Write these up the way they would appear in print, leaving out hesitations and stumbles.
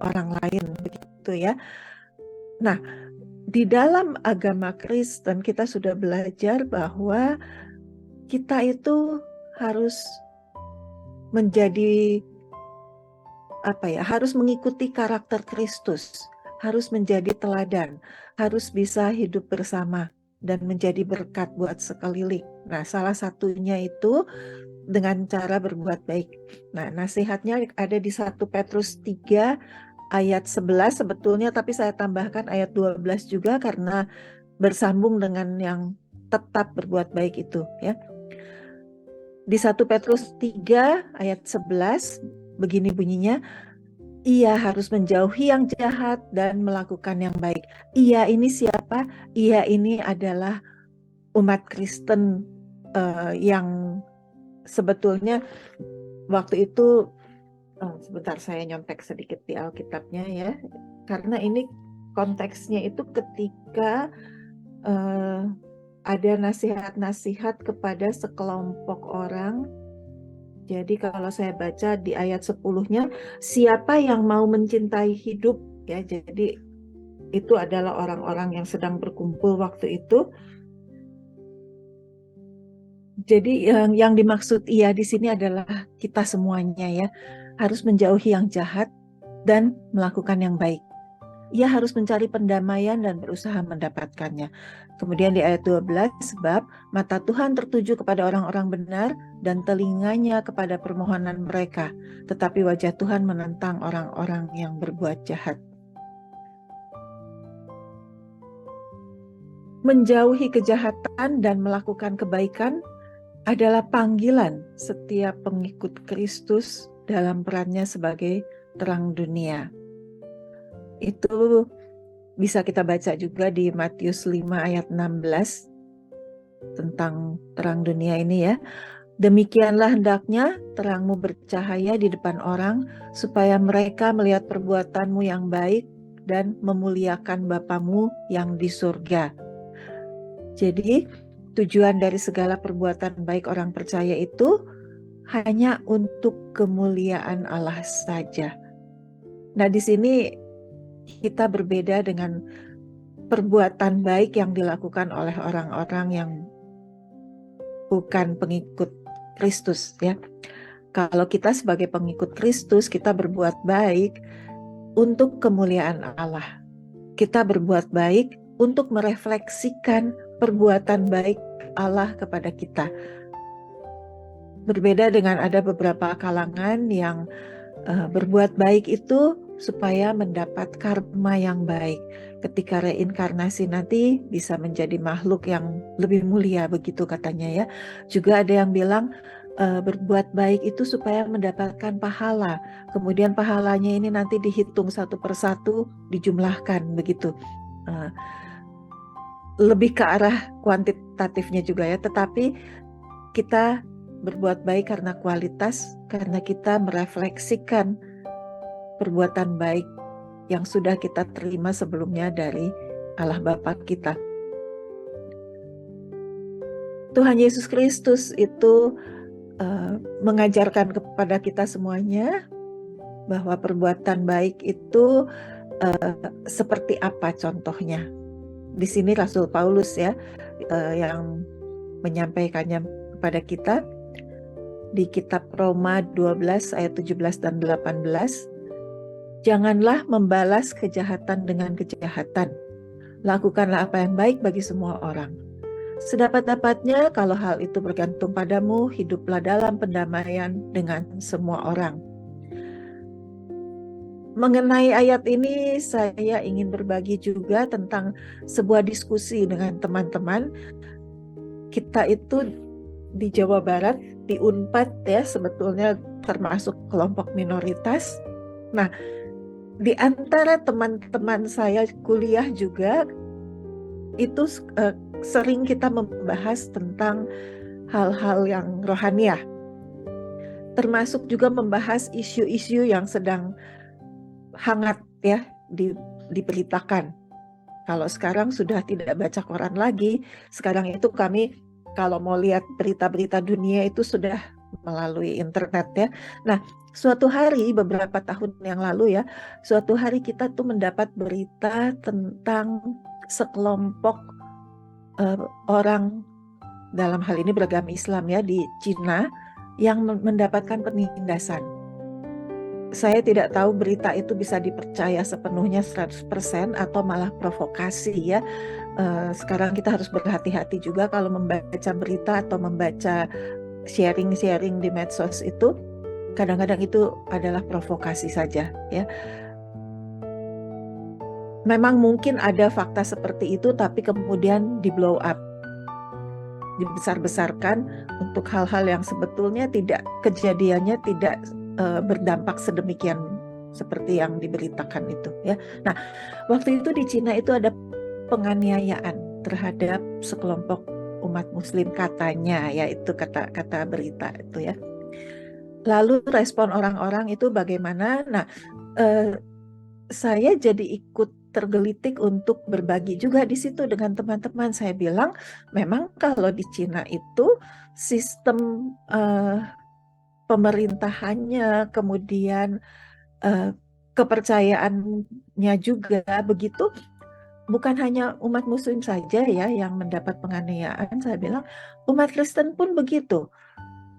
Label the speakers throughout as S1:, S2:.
S1: orang lain, begitu ya. Nah, di dalam agama Kristen kita sudah belajar bahwa kita itu harus menjadi harus mengikuti karakter Kristus, harus menjadi teladan, harus bisa hidup bersama dan menjadi berkat buat sekeliling. Nah, salah satunya itu dengan cara berbuat baik. Nah, nasihatnya ada di 1 Petrus 3 ayat 11 sebetulnya, tapi saya tambahkan ayat 12 juga karena bersambung dengan yang tetap berbuat baik itu ya. Di 1 Petrus 3 ayat 11 begini bunyinya, ia harus menjauhi yang jahat dan melakukan yang baik. Ia ini siapa? Ia ini adalah umat Kristen yang sebetulnya waktu itu, sebentar saya nyontek sedikit di Alkitabnya ya, karena ini konteksnya itu ketika ada nasihat-nasihat kepada sekelompok orang. Jadi kalau saya baca di ayat 10-nya, siapa yang mau mencintai hidup ya, jadi itu adalah orang-orang yang sedang berkumpul waktu itu. Jadi yang dimaksud ia di sini adalah kita semuanya ya, harus menjauhi yang jahat dan melakukan yang baik. Ia harus mencari pendamaian dan berusaha mendapatkannya. Kemudian di ayat 12, sebab mata Tuhan tertuju kepada orang-orang benar dan telinganya kepada permohonan mereka, tetapi wajah Tuhan menentang orang-orang yang berbuat jahat. Menjauhi kejahatan dan melakukan kebaikan adalah panggilan setiap pengikut Kristus dalam perannya sebagai terang dunia. Itu bisa kita baca juga di Matius 5 ayat 16 tentang terang dunia ini ya. Demikianlah hendaknya terangmu bercahaya di depan orang, supaya mereka melihat perbuatanmu yang baik dan memuliakan Bapamu yang di surga. Jadi tujuan dari segala perbuatan baik orang percaya itu hanya untuk kemuliaan Allah saja. Nah, di sini kita berbeda dengan perbuatan baik yang dilakukan oleh orang-orang yang bukan pengikut Kristus ya. Kalau kita sebagai pengikut Kristus, kita berbuat baik untuk kemuliaan Allah. Kita berbuat baik untuk merefleksikan perbuatan baik Allah kepada kita. Berbeda dengan ada beberapa kalangan yang berbuat baik itu supaya mendapat karma yang baik. Ketika reinkarnasi nanti bisa menjadi makhluk yang lebih mulia, begitu katanya ya. Juga ada yang bilang berbuat baik itu supaya mendapatkan pahala. Kemudian pahalanya ini nanti dihitung satu persatu, dijumlahkan begitu. Lebih ke arah kuantitatifnya juga ya, tetapi kita berbuat baik karena kualitas, karena kita merefleksikan perbuatan baik yang sudah kita terima sebelumnya dari Allah Bapa kita. Tuhan Yesus Kristus itu mengajarkan kepada kita semuanya bahwa perbuatan baik itu seperti apa contohnya. Di sini Rasul Paulus ya yang menyampaikannya kepada kita di kitab Roma 12 ayat 17 dan 18. Janganlah membalas kejahatan dengan kejahatan. Lakukanlah apa yang baik bagi semua orang. Sedapat-dapatnya kalau hal itu bergantung padamu, hiduplah dalam pendamaian dengan semua orang. Mengenai ayat ini saya ingin berbagi juga tentang sebuah diskusi dengan teman-teman. Kita itu di Jawa Barat, di Unpad ya, sebetulnya termasuk kelompok minoritas. Nah, di antara teman-teman saya kuliah juga itu sering kita membahas tentang hal-hal yang rohaniah, termasuk juga membahas isu-isu yang sedang hangat ya diberitakan. Kalau sekarang sudah tidak baca koran lagi, sekarang itu kami kalau mau lihat berita-berita dunia itu sudah melalui internet ya. Nah, suatu hari beberapa tahun yang lalu ya, suatu hari kita tuh mendapat berita tentang sekelompok orang dalam hal ini beragama Islam ya di Cina yang mendapatkan penindasan. Saya tidak tahu berita itu bisa dipercaya sepenuhnya 100% atau malah provokasi ya. Sekarang kita harus berhati-hati juga kalau membaca berita atau membaca sharing-sharing di medsos itu. Kadang-kadang itu adalah provokasi saja ya. Memang mungkin ada fakta seperti itu tapi kemudian di blow up, dibesar-besarkan untuk hal-hal yang sebetulnya tidak, kejadiannya tidak berdampak sedemikian seperti yang diberitakan itu ya. Nah, waktu itu di Cina itu ada penganiayaan terhadap sekelompok umat Muslim katanya ya, itu kata berita itu ya. Lalu respon orang-orang itu bagaimana? Nah, saya jadi ikut tergelitik untuk berbagi juga di situ dengan teman-teman. Saya bilang, memang kalau di Cina itu sistem pemerintahannya, kemudian kepercayaannya juga begitu, bukan hanya umat Muslim saja ya yang mendapat penganiayaan. Saya bilang umat Kristen pun begitu.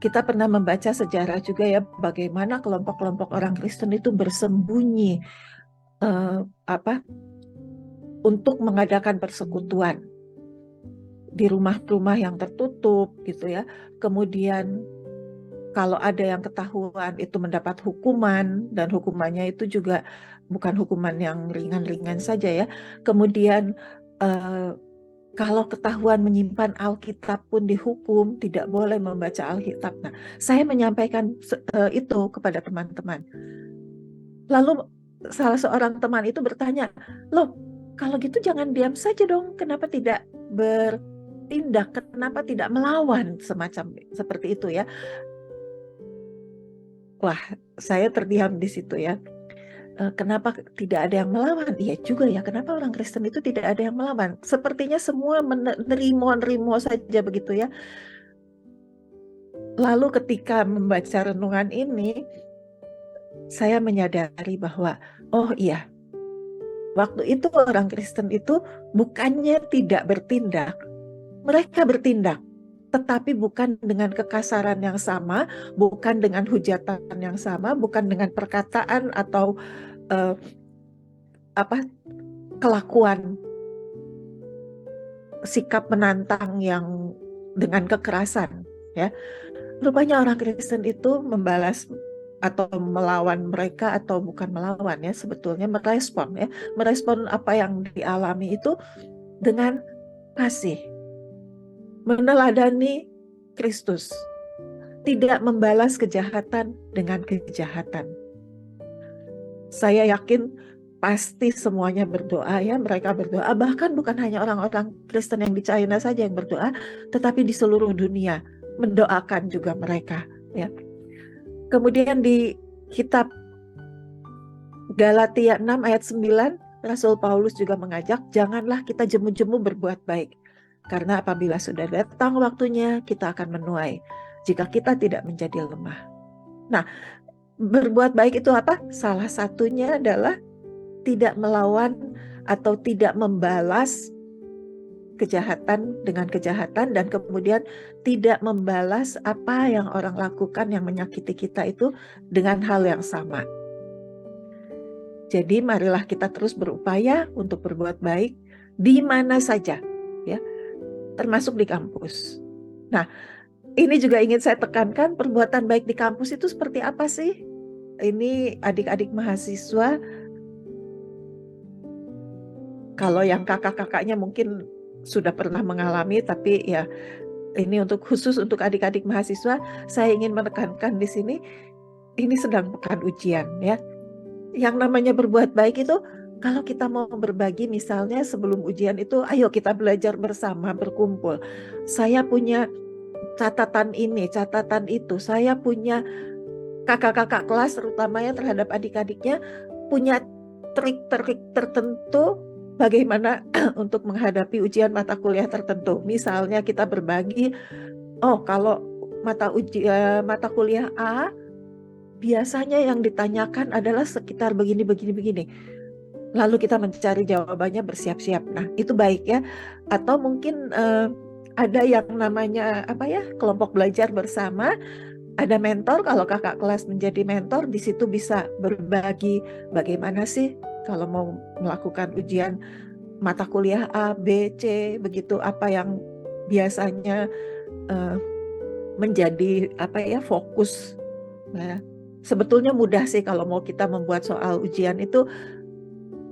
S1: Kita pernah membaca sejarah juga ya, bagaimana kelompok-kelompok orang Kristen itu bersembunyi untuk mengadakan persekutuan di rumah-rumah yang tertutup gitu ya. Kemudian kalau ada yang ketahuan itu mendapat hukuman, dan hukumannya itu juga bukan hukuman yang ringan-ringan saja ya. Kemudian kalau ketahuan menyimpan Alkitab pun dihukum, tidak boleh membaca Alkitab. Nah, saya menyampaikan itu kepada teman-teman. Lalu salah seorang teman itu bertanya, loh kalau gitu jangan diam saja dong, kenapa tidak bertindak, kenapa tidak melawan, semacam seperti itu ya. Wah, saya terdiam di situ ya. Kenapa tidak ada yang melawan? Iya juga ya, kenapa orang Kristen itu tidak ada yang melawan? Sepertinya semua menerima saja begitu ya. Lalu ketika membaca renungan ini, saya menyadari bahwa, oh iya, waktu itu orang Kristen itu bukannya tidak bertindak, mereka bertindak, tetapi bukan dengan kekasaran yang sama, bukan dengan hujatan yang sama, bukan dengan perkataan atau kelakuan, sikap menantang yang dengan kekerasan ya. Rupanya orang Kristen itu membalas atau melawan mereka, atau bukan melawan ya, sebetulnya merespon apa yang dialami itu dengan kasih, meneladani Kristus, tidak membalas kejahatan dengan kejahatan. Saya yakin pasti semuanya berdoa ya, mereka berdoa, bahkan bukan hanya orang-orang Kristen yang di China saja yang berdoa, tetapi di seluruh dunia mendoakan juga mereka ya. Kemudian di kitab Galatia 6 ayat 9, Rasul Paulus juga mengajak, janganlah kita jemu-jemu berbuat baik, karena apabila sudah datang waktunya kita akan menuai jika kita tidak menjadi lemah. Nah, berbuat baik itu apa? Salah satunya adalah tidak melawan atau tidak membalas kejahatan dengan kejahatan, dan kemudian tidak membalas apa yang orang lakukan yang menyakiti kita itu dengan hal yang sama. Jadi marilah kita terus berupaya untuk berbuat baik di mana saja ya, termasuk di kampus. Nah, ini juga ingin saya tekankan, perbuatan baik di kampus itu seperti apa sih? Ini adik-adik mahasiswa, kalau yang kakak-kakaknya mungkin sudah pernah mengalami, tapi ya ini khusus untuk adik-adik mahasiswa, saya ingin menekankan di sini, ini sedang pekan ujian ya. Yang namanya berbuat baik itu, kalau kita mau berbagi misalnya sebelum ujian itu, ayo kita belajar bersama, berkumpul. Saya punya catatan ini, catatan itu, saya punya kakak-kakak kelas terutamanya terhadap adik-adiknya punya trik-trik tertentu bagaimana untuk menghadapi ujian mata kuliah tertentu. Misalnya kita berbagi, oh kalau mata kuliah A biasanya yang ditanyakan adalah sekitar begini. Lalu kita mencari jawabannya bersiap-siap. Nah, itu baik ya. Atau mungkin ada yang namanya kelompok belajar bersama. Ada mentor, kalau kakak kelas menjadi mentor, di situ bisa berbagi bagaimana sih kalau mau melakukan ujian mata kuliah A, B, C, begitu, apa yang biasanya menjadi fokus. Nah, sebetulnya mudah sih kalau mau kita membuat soal ujian itu.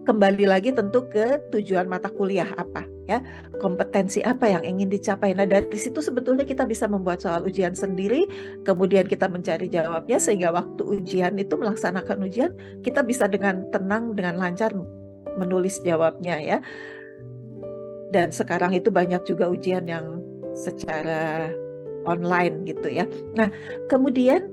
S1: Kembali lagi tentu ke tujuan mata kuliah apa ya, kompetensi apa yang ingin dicapai. Nah, dari situ sebetulnya kita bisa membuat soal ujian sendiri, kemudian kita mencari jawabnya, sehingga waktu ujian itu, melaksanakan ujian, kita bisa dengan tenang, dengan lancar menulis jawabnya ya. Dan sekarang itu banyak juga ujian yang secara online gitu ya. Nah, kemudian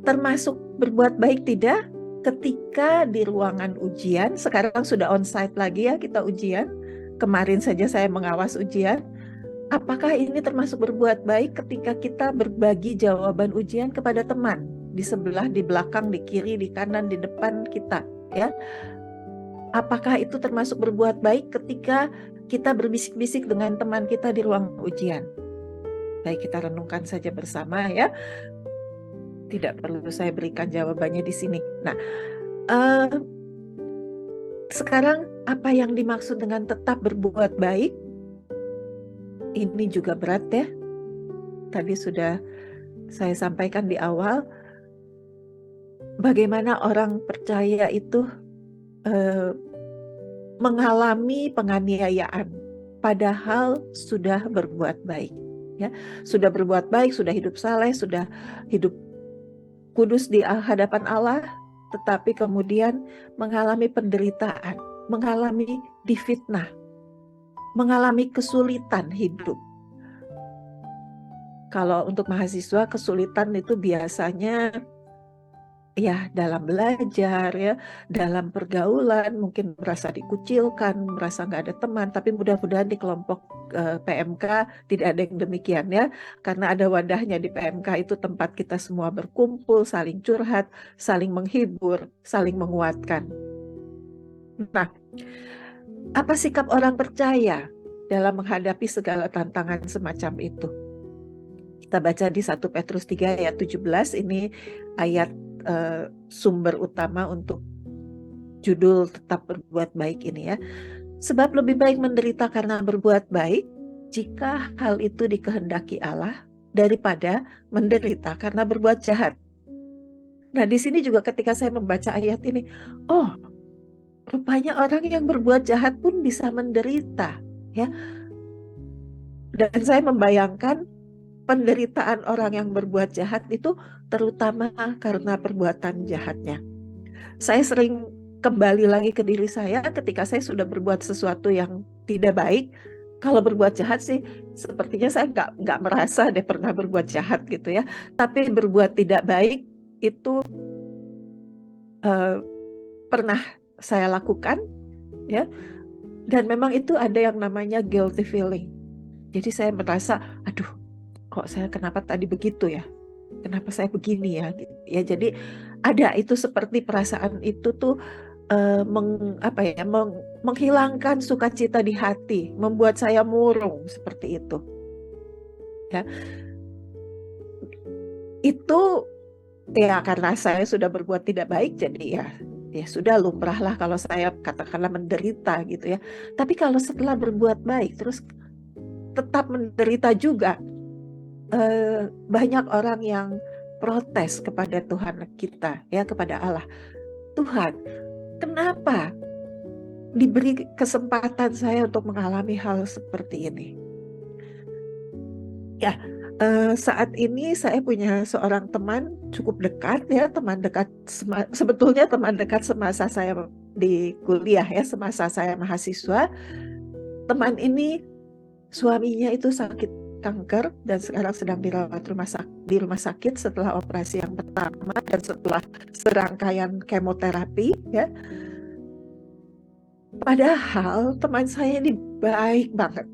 S1: termasuk berbuat baik tidak ketika di ruangan ujian. Sekarang sudah onsite lagi ya kita ujian. Kemarin saja saya mengawas ujian. Apakah ini termasuk berbuat baik ketika kita berbagi jawaban ujian kepada teman di sebelah, di belakang, di kiri, di kanan, di depan kita ya? Apakah itu termasuk berbuat baik ketika kita berbisik-bisik dengan teman kita di ruang ujian? Baik, kita renungkan saja bersama ya. Tidak perlu saya berikan jawabannya di sini. Nah, sekarang apa yang dimaksud dengan tetap berbuat baik? Ini juga berat ya. Tadi sudah saya sampaikan di awal, bagaimana orang percaya itu mengalami penganiayaan, padahal sudah berbuat baik. Ya, sudah berbuat baik, sudah hidup saleh, sudah hidup kudus di hadapan Allah, tetapi kemudian mengalami penderitaan, mengalami difitnah, mengalami kesulitan hidup. Kalau untuk mahasiswa, kesulitan itu biasanya ya dalam belajar, ya dalam pergaulan, mungkin merasa dikucilkan, merasa nggak ada teman. Tapi mudah-mudahan di kelompok PMK tidak ada yang demikian ya, karena ada wadahnya di PMK, itu tempat kita semua berkumpul, saling curhat, saling menghibur, saling menguatkan. Nah, apa sikap orang percaya dalam menghadapi segala tantangan semacam itu? Kita baca di 1 Petrus 3 ayat 17, ini ayat sumber utama untuk judul tetap berbuat baik ini ya. Sebab lebih baik menderita karena berbuat baik, jika hal itu dikehendaki Allah, daripada menderita karena berbuat jahat. Nah, di sini juga ketika saya membaca ayat ini, oh, rupanya orang yang berbuat jahat pun bisa menderita ya. Dan saya membayangkan penderitaan orang yang berbuat jahat itu terutama karena perbuatan jahatnya. Saya sering kembali lagi ke diri saya ketika saya sudah berbuat sesuatu yang tidak baik. Kalau berbuat jahat sih sepertinya saya nggak merasa deh pernah berbuat jahat gitu ya. Tapi berbuat tidak baik itu pernah saya lakukan ya. Dan memang itu ada yang namanya guilty feeling. Jadi saya merasa, aduh, kok saya kenapa tadi begitu ya? Kenapa saya begini ya? Ya, jadi ada itu seperti perasaan itu tuh menghilangkan sukacita di hati, membuat saya murung seperti itu. Ya, itu ya karena saya sudah berbuat tidak baik, jadi ya sudah lumrahlah kalau saya katakanlah menderita gitu ya. Tapi kalau setelah berbuat baik terus tetap menderita juga, banyak orang yang protes kepada Tuhan kita ya, kepada Allah. Tuhan, kenapa diberi kesempatan saya untuk mengalami hal seperti ini? Ya, saat ini saya punya seorang teman cukup dekat ya, teman dekat sebetulnya teman dekat semasa saya di kuliah ya, semasa saya mahasiswa. Teman ini suaminya itu sakit kanker dan sekarang sedang dirawat di rumah sakit setelah operasi yang pertama dan setelah serangkaian kemoterapi ya. Padahal teman saya ini baik banget.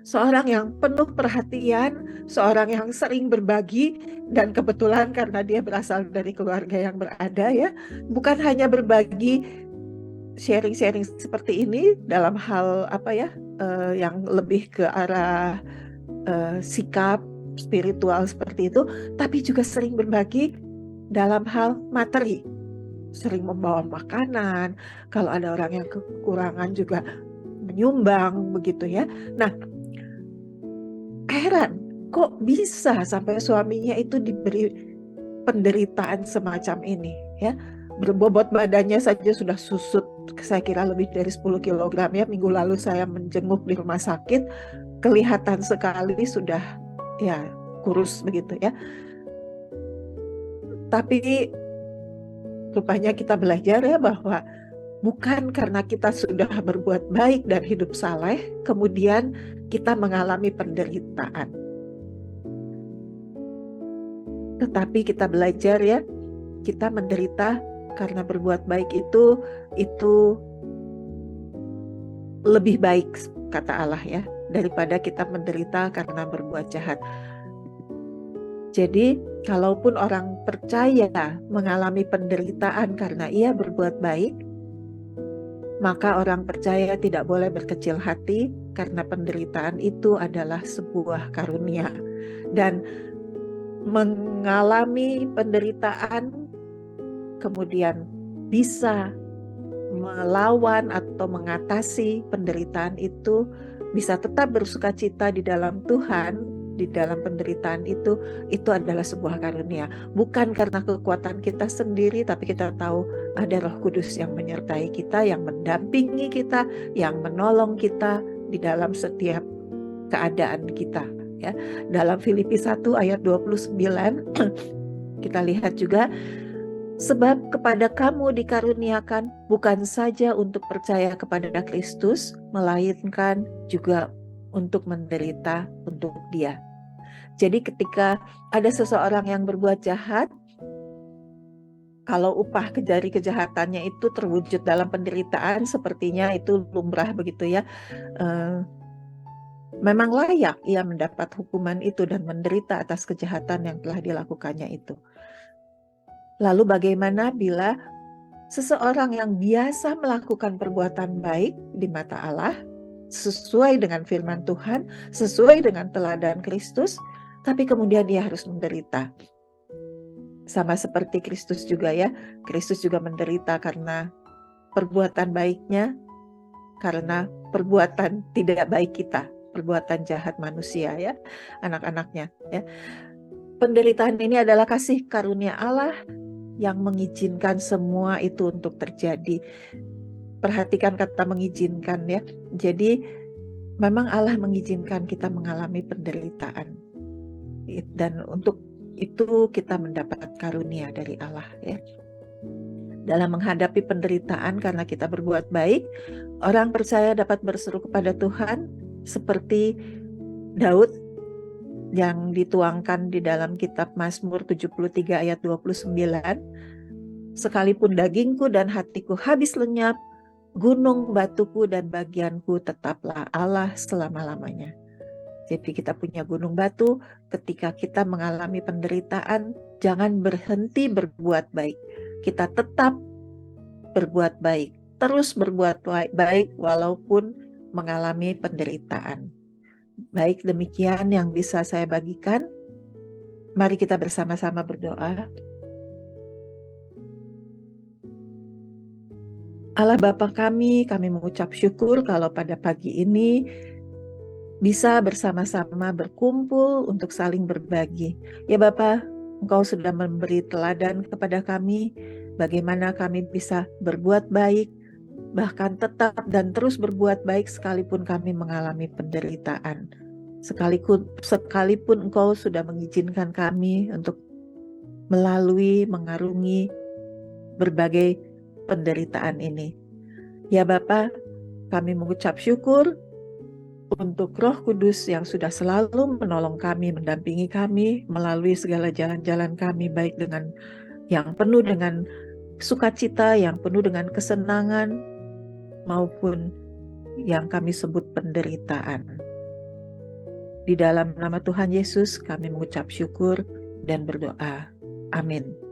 S1: seorang yang penuh perhatian, seorang yang sering berbagi, dan kebetulan karena dia berasal dari keluarga yang berada ya, bukan hanya berbagi sharing-sharing seperti ini dalam hal apa ya, yang lebih ke arah sikap spiritual seperti itu, tapi juga sering berbagi dalam hal materi, sering membawa makanan, kalau ada orang yang kekurangan juga menyumbang begitu ya. Nah, heran kok bisa sampai suaminya itu diberi penderitaan semacam ini ya. Berbobot badannya saja sudah susut, saya kira lebih dari 10 kg ya. Minggu lalu saya menjenguk di rumah sakit, kelihatan sekali sudah ya kurus begitu ya. Tapi rupanya kita belajar ya bahwa bukan karena kita sudah berbuat baik dan hidup saleh kemudian kita mengalami penderitaan. Tetapi kita belajar ya, kita menderita karena berbuat baik itu lebih baik kata Allah ya, daripada kita menderita karena berbuat jahat. Jadi kalaupun orang percaya mengalami penderitaan karena ia berbuat baik, maka orang percaya tidak boleh berkecil hati karena penderitaan itu adalah sebuah karunia. Dan mengalami penderitaan kemudian bisa melawan atau mengatasi penderitaan itu, bisa tetap bersukacita di dalam Tuhan, di dalam penderitaan itu adalah sebuah karunia. Bukan karena kekuatan kita sendiri, tapi kita tahu ada Roh Kudus yang menyertai kita, yang mendampingi kita, yang menolong kita di dalam setiap keadaan kita. Ya. Dalam Filipi 1 ayat 29 kita lihat juga, sebab kepada kamu dikaruniakan bukan saja untuk percaya kepada Kristus, melainkan juga untuk menderita untuk Dia. Jadi ketika ada seseorang yang berbuat jahat, kalau upah dari kejahatannya itu terwujud dalam penderitaan, sepertinya itu lumrah begitu ya. Memang layak ia mendapat hukuman itu dan menderita atas kejahatan yang telah dilakukannya itu. Lalu bagaimana bila seseorang yang biasa melakukan perbuatan baik di mata Allah, sesuai dengan firman Tuhan, sesuai dengan teladan Kristus, tapi kemudian dia harus menderita. Sama seperti Kristus juga ya, Kristus juga menderita karena perbuatan baiknya, karena perbuatan tidak baik kita, perbuatan jahat manusia ya, anak-anaknya ya. Penderitaan ini adalah kasih karunia Allah yang mengizinkan semua itu untuk terjadi. Perhatikan kata mengizinkan ya. Jadi memang Allah mengizinkan kita mengalami penderitaan. Dan untuk itu kita mendapat karunia dari Allah ya. Dalam menghadapi penderitaan karena kita berbuat baik, orang percaya dapat berseru kepada Tuhan seperti Daud yang dituangkan di dalam kitab Mazmur 73 ayat 29. Sekalipun dagingku dan hatiku habis lenyap, gunung batuku dan bagianku tetaplah Allah selama-lamanya. Jadi kita punya gunung batu, ketika kita mengalami penderitaan, jangan berhenti berbuat baik. Kita tetap berbuat baik, terus berbuat baik walaupun mengalami penderitaan. Baik, demikian yang bisa saya bagikan. Mari kita bersama-sama berdoa. Allah Bapa kami mengucap syukur kalau pada pagi ini bisa bersama-sama berkumpul untuk saling berbagi. Ya Bapa, Engkau sudah memberi teladan kepada kami, bagaimana kami bisa berbuat baik, bahkan tetap dan terus berbuat baik sekalipun kami mengalami penderitaan. Sekalipun Engkau sudah mengizinkan kami untuk mengarungi berbagai penderitaan ini. Ya Bapa, kami mengucap syukur untuk Roh Kudus yang sudah selalu menolong kami, mendampingi kami melalui segala jalan-jalan kami, baik dengan yang penuh dengan sukacita, yang penuh dengan kesenangan, maupun yang kami sebut penderitaan. Di dalam nama Tuhan Yesus kami mengucap syukur dan berdoa. Amin.